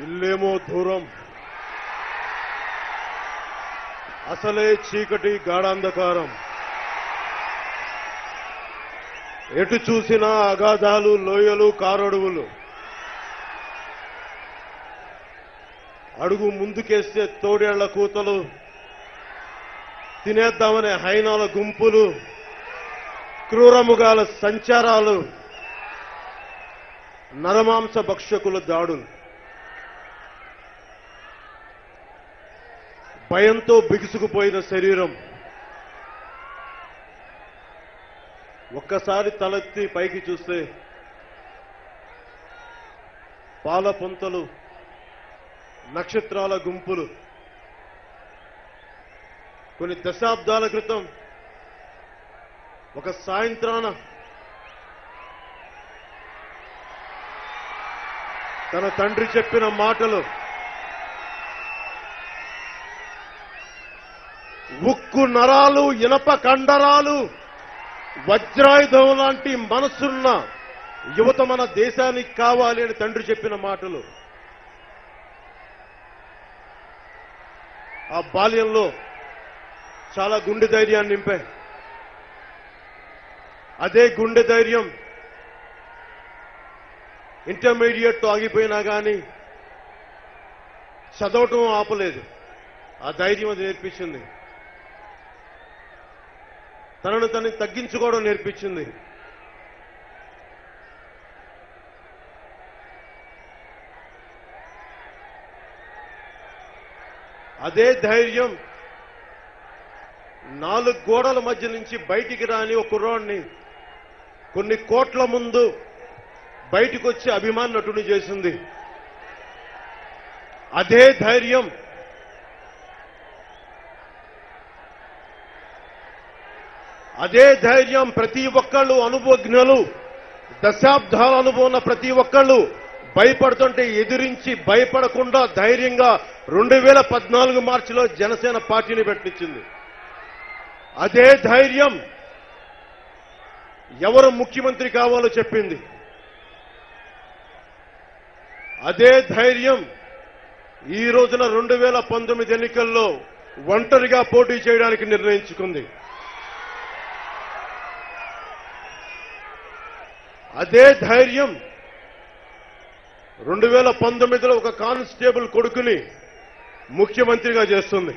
ఇల్లేమో దూరం, అసలే చీకటి గాఢాంధకారం. ఎటు చూసినా అగాధాలు, లోయలు, కారడువులు. అడుగు ముందుకేస్తే తోడేళ్ల కూతలు, తినేద్దామనే హైనాల గుంపులు, క్రూరముగాల సంచారాలు, నరమాంస భక్షకుల దాడులు. భయంతో బిగుసుకుపోయిన శరీరం ఒక్కసారి తలెత్తి పైకి చూస్తే పాల పొంతలు, నక్షత్రాల గుంపులు. కొన్ని దశాబ్దాల క్రితం ఒక సాయంత్రాన తన తండ్రి చెప్పిన మాటలు ఉక్కు నరాలు, ఇనప కండరాలు, వజ్రాయుధం లాంటి మనసున్న యువత మన దేశానికి కావాలి అని తండ్రి చెప్పిన మాటలు ఆ బాల్యంలో చాలా గుండె ధైర్యాన్ని నింపాయి. అదే గుండె ధైర్యం ఇంటర్మీడియట్తో ఆగిపోయినా కానీ చదవటం ఆపలేదు. ఆ ధైర్యం అది నేర్పించింది. తనను తగ్గించుకోవడం నేర్పించింది. అదే ధైర్యం 4 గోడల మధ్య నుంచి బయటికి రాని ఒక కుర్రాడిని కొన్ని కోట్ల ముందు బయటికి వచ్చి అభిమాన నటుని చేసింది. అదే ధైర్యం ప్రతి ఒక్కళ్ళు అనుభవజ్ఞులు, దశాబ్దాల అనుభవం ఉన్న ప్రతి ఒక్కళ్ళు భయపడుతుంటే ఎదిరించి భయపడకుండా ధైర్యంగా 2014 మార్చిలో జనసేన పార్టీని పెట్టించింది. అదే ధైర్యం ఎవరు ముఖ్యమంత్రి కావాలో చెప్పింది. అదే ధైర్యం ఈ రోజున 2019 ఎన్నికల్లో ఒంటరిగా పోటీ చేయడానికి నిర్ణయించుకుంది. అదే ధైర్యం 2019లో ఒక కానిస్టేబుల్ కొడుకుని ముఖ్యమంత్రిగా చేస్తుంది.